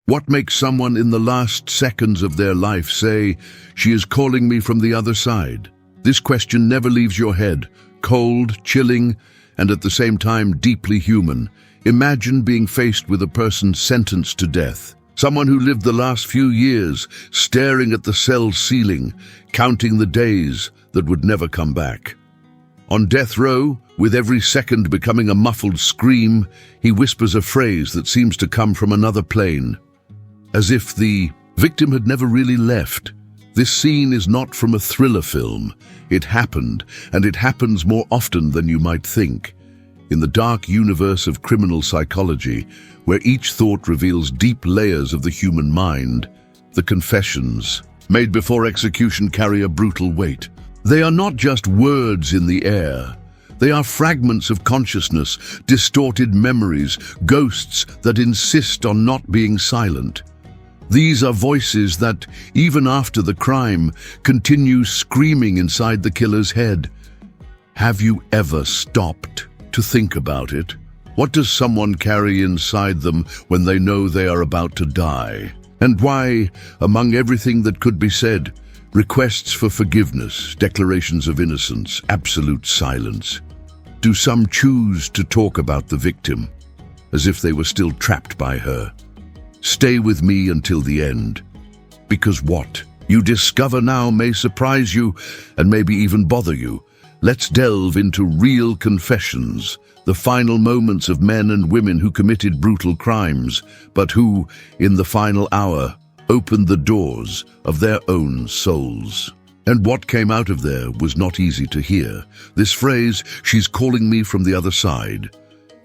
What makes someone in the last seconds of their life say, "She is calling me from the other side"? This question never leaves your head, cold, chilling, and at the same time deeply human. Imagine being faced with a person sentenced to death. Someone who lived the last few years staring at the cell ceiling, counting the days that would never come back. On death row, with every second becoming a muffled scream, he whispers a phrase that seems to come from another plane, as if the victim had never really left. This scene is not from a thriller film. It happened, and it happens more often than you might think. In the dark universe of criminal psychology, where each thought reveals deep layers of the human mind, the confessions made before execution carry a brutal weight. They are not just words in the air. They are fragments of consciousness, distorted memories, ghosts that insist on not being silent. These are voices that, even after the crime, continue screaming inside the killer's head. Have you ever stopped to think about it? What does someone carry inside them when they know they are about to die? And why, among everything that could be said, requests for forgiveness, declarations of innocence, absolute silence, do some choose to talk about the victim as if they were still trapped by her? Stay with me until the end, because what you discover now may surprise you and maybe even bother you. Let's delve into real confessions, the final moments of men and women who committed brutal crimes, but who, in the final hour, opened the doors of their own souls. And what came out of there was not easy to hear. This phrase, "She's calling me from the other side,"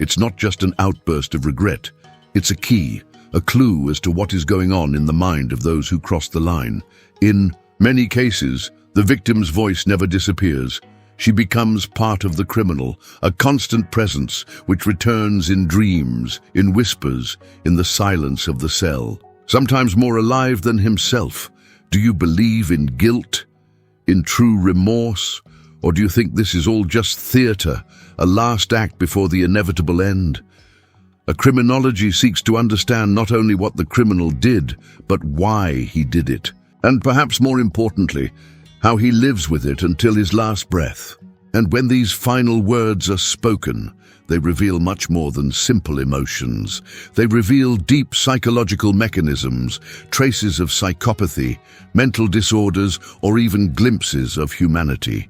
it's not just an outburst of regret. It's a key, a clue as to what is going on in the mind of those who cross the line. In many cases, the victim's voice never disappears. She becomes part of the criminal, a constant presence which returns in dreams, in whispers, in the silence of the cell. Sometimes more alive than himself. Do you believe in guilt, in true remorse, or do you think this is all just theater, a last act before the inevitable end? A criminology seeks to understand not only what the criminal did, but why he did it, and perhaps more importantly, how he lives with it until his last breath. And when these final words are spoken, they reveal much more than simple emotions. They reveal deep psychological mechanisms, traces of psychopathy, mental disorders, or even glimpses of humanity.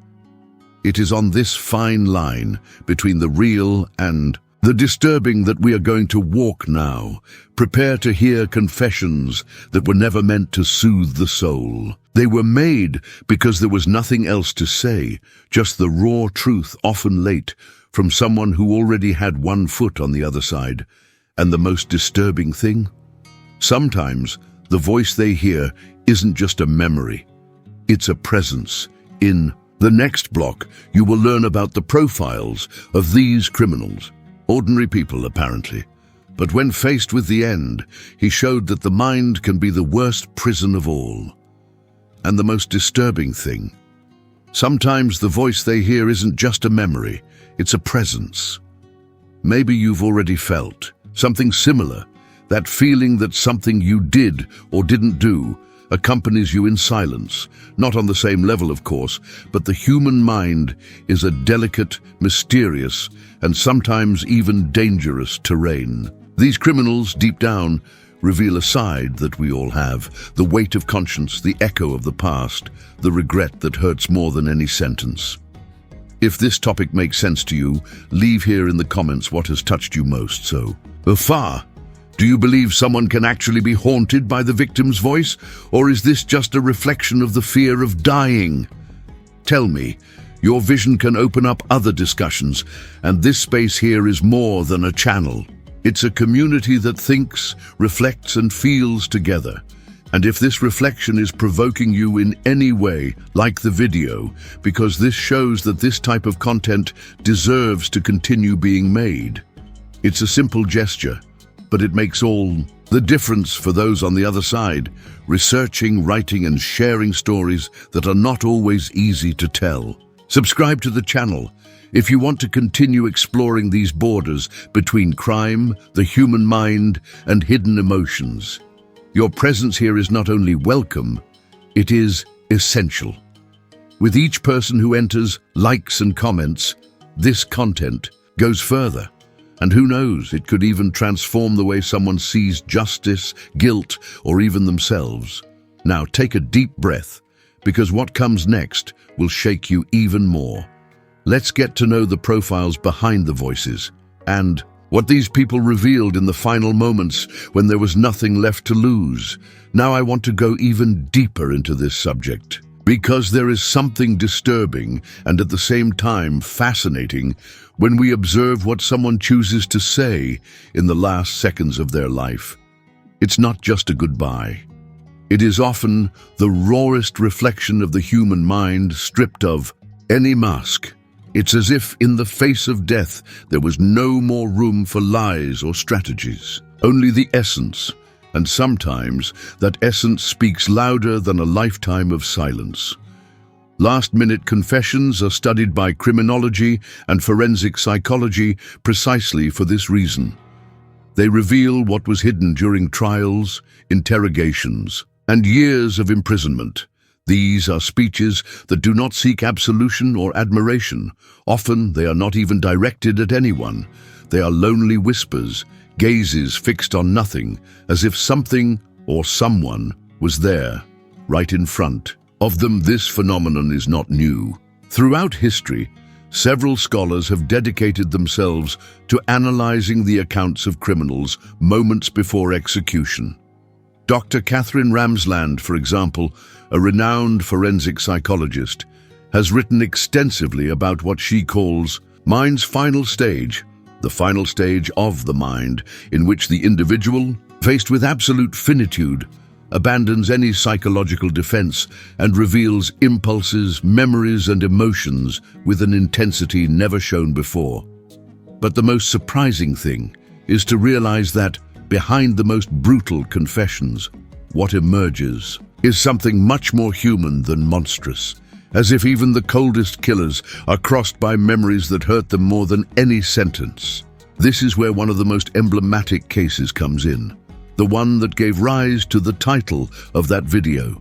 It is on this fine line between the real and the disturbing that we are going to walk now. Prepare to hear confessions that were never meant to soothe the soul. They were made because there was nothing else to say, just the raw truth, often late, from someone who already had one foot on the other side. And the most disturbing thing? Sometimes the voice they hear isn't just a memory. It's a presence. In the next block, you will learn about the profiles of these criminals. Ordinary people, apparently. But when faced with the end, he showed that the mind can be the worst prison of all. And the most disturbing thing, sometimes the voice they hear isn't just a memory, it's a presence. Maybe you've already felt something similar, that feeling that something you did or didn't do accompanies you in silence. Not on the same level, of course, but the human mind is a delicate, mysterious, and sometimes even dangerous terrain. These criminals, deep down, reveal a side that we all have, the weight of conscience, the echo of the past, the regret that hurts more than any sentence. If this topic makes sense to you, leave here in the comments what has touched you most. So far, do you believe someone can actually be haunted by the victim's voice, or is this just a reflection of the fear of dying? Tell me. Your vision can open up other discussions, and this space here is more than a channel. It's a community that thinks, reflects, and feels together. And if this reflection is provoking you in any way, like the video, because this shows that this type of content deserves to continue being made. It's a simple gesture, but it makes all the difference for those on the other side, researching, writing, and sharing stories that are not always easy to tell. Subscribe to the channel if you want to continue exploring these borders between crime, the human mind, and hidden emotions. Your presence here is not only welcome, it is essential. With each person who enters, likes and comments, this content goes further. And who knows, it could even transform the way someone sees justice, guilt, or even themselves. Now take a deep breath, because what comes next will shake you even more. Let's get to know the profiles behind the voices, and what these people revealed in the final moments when there was nothing left to lose. Now I want to go even deeper into this subject, because there is something disturbing and at the same time fascinating when we observe what someone chooses to say in the last seconds of their life. It's not just a goodbye. It is often the rawest reflection of the human mind, stripped of any mask. It's as if in the face of death there was no more room for lies or strategies, only the essence, and sometimes that essence speaks louder than a lifetime of silence. Last-minute confessions are studied by criminology and forensic psychology precisely for this reason. They reveal what was hidden during trials, interrogations, and years of imprisonment. These are speeches that do not seek absolution or admiration. Often they are not even directed at anyone. They are lonely whispers, gazes fixed on nothing, as if something or someone was there, right in front of them. This phenomenon is not new. Throughout history, several scholars have dedicated themselves to analyzing the accounts of criminals moments before execution. Dr. Catherine Ramsland, for example, a renowned forensic psychologist, has written extensively about what she calls mind's final stage, the final stage of the mind, in which the individual, faced with absolute finitude, abandons any psychological defense and reveals impulses, memories, and emotions with an intensity never shown before. But the most surprising thing is to realize that behind the most brutal confessions, what emerges is something much more human than monstrous, as if even the coldest killers are crossed by memories that hurt them more than any sentence. This is where one of the most emblematic cases comes in, the one that gave rise to the title of that video.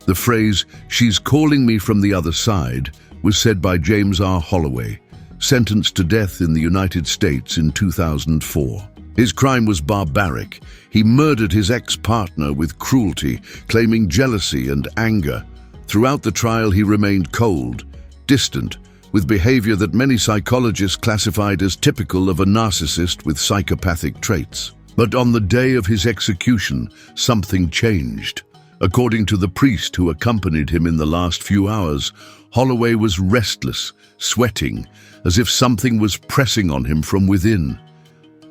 The phrase, "She's calling me from the other side," was said by James R. Holloway, sentenced to death in the United States in 2004. His crime was barbaric. He murdered his ex-partner with cruelty, claiming jealousy and anger. Throughout the trial, he remained cold, distant, with behavior that many psychologists classified as typical of a narcissist with psychopathic traits. But on the day of his execution, something changed. According to the priest who accompanied him in the last few hours, Holloway was restless, sweating, as if something was pressing on him from within.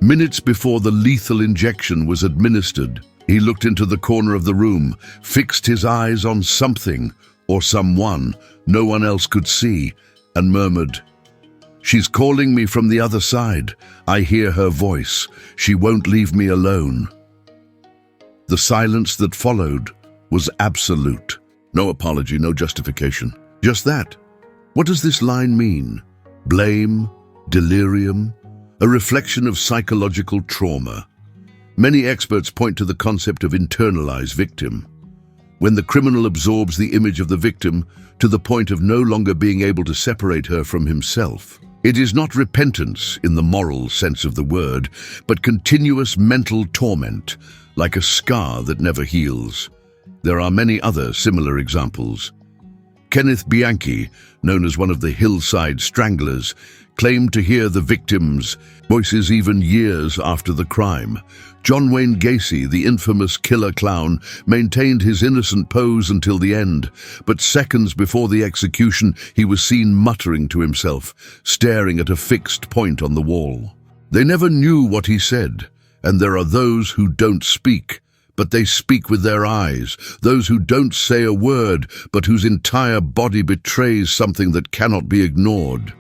Minutes before the lethal injection was administered, he looked into the corner of the room, fixed his eyes on something or someone no one else could see, and murmured, "She's calling me from the other side. I hear her voice. She won't leave me alone." The silence that followed was absolute. No apology, no justification. Just that. What does this line mean? Blame? Delirium? A reflection of psychological trauma. Many experts point to the concept of internalized victim, when the criminal absorbs the image of the victim to the point of no longer being able to separate her from himself. It is not repentance in the moral sense of the word, but continuous mental torment, like a scar that never heals. There are many other similar examples. Kenneth Bianchi, known as one of the Hillside Stranglers, claimed to hear the victims' voices even years after the crime. John Wayne Gacy, the infamous killer clown, maintained his innocent pose until the end, but seconds before the execution he was seen muttering to himself, staring at a fixed point on the wall. They never knew what he said, and there are those who don't speak, but they speak with their eyes, those who don't say a word, but whose entire body betrays something that cannot be ignored.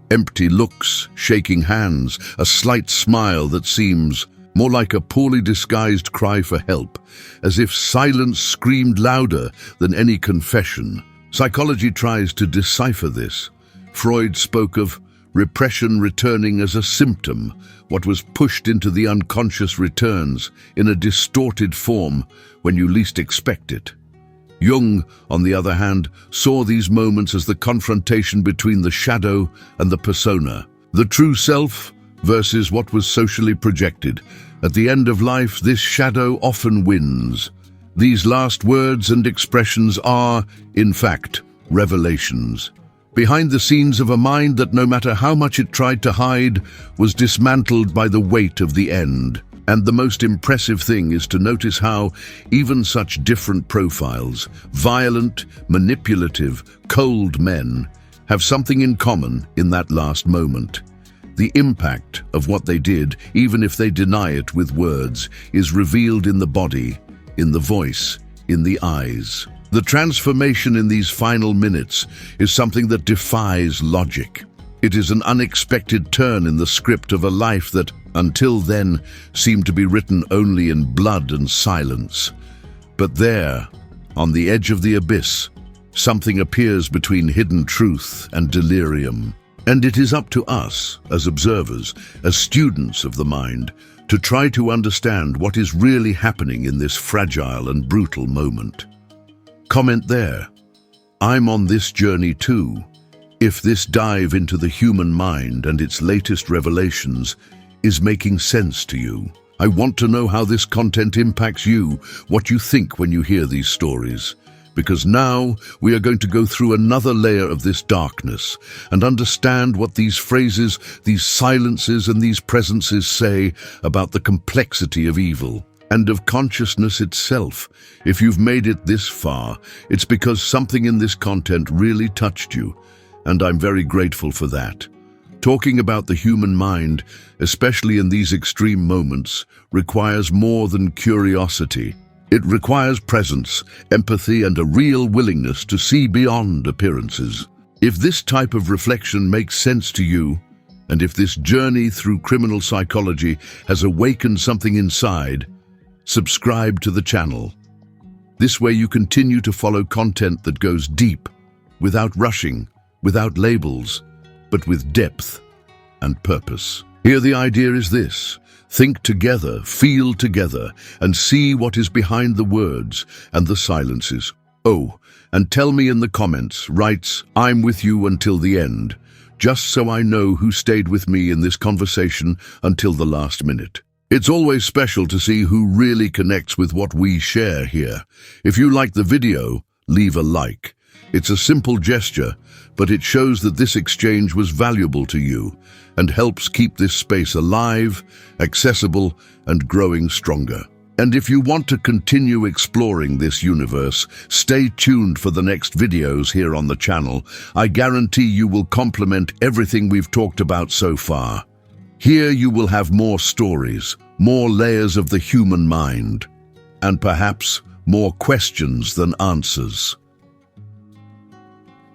Empty looks, shaking hands, a slight smile that seems more like a poorly disguised cry for help, as if silence screamed louder than any confession. Psychology tries to decipher this. Freud spoke of repression returning as a symptom. What was pushed into the unconscious returns in a distorted form when you least expect it. Jung, on the other hand, saw these moments as the confrontation between the shadow and the persona, the true self versus what was socially projected. At the end of life, this shadow often wins. These last words and expressions are, in fact, revelations. Behind the scenes of a mind that, no matter how much it tried to hide, was dismantled by the weight of the end. And the most impressive thing is to notice how even such different profiles, violent, manipulative, cold men, have something in common in that last moment. The impact of what they did, even if they deny it with words, is revealed in the body, in the voice, in the eyes. The transformation in these final minutes is something that defies logic. It is an unexpected turn in the script of a life that, until then, seemed to be written only in blood and silence. But there, on the edge of the abyss, something appears between hidden truth and delirium. And it is up to us, as observers, as students of the mind, to try to understand what is really happening in this fragile and brutal moment. Comment there. I'm on this journey too. If this dive into the human mind and its latest revelations is making sense to you, I want to know how this content impacts you, what you think when you hear these stories. Because now we are going to go through another layer of this darkness and understand what these phrases, these silences and these presences say about the complexity of evil and of consciousness itself. If you've made it this far, it's because something in this content really touched you, and I'm very grateful for that. Talking about the human mind, especially in these extreme moments, requires more than curiosity. It requires presence, empathy, and a real willingness to see beyond appearances. If this type of reflection makes sense to you, and if this journey through criminal psychology has awakened something inside, subscribe to the channel. This way you continue to follow content that goes deep, without rushing, without labels, but with depth and purpose. Here the idea is this: think together, feel together, and see what is behind the words and the silences. Oh, and tell me in the comments, writes, I'm with you until the end, just so I know who stayed with me in this conversation until the last minute. It's always special to see who really connects with what we share here. If you like the video, leave a like. It's a simple gesture, but it shows that this exchange was valuable to you and helps keep this space alive, accessible, and growing stronger. And if you want to continue exploring this universe, stay tuned for the next videos here on the channel. I guarantee you will complement everything we've talked about so far. Here you will have more stories, more layers of the human mind, and perhaps more questions than answers.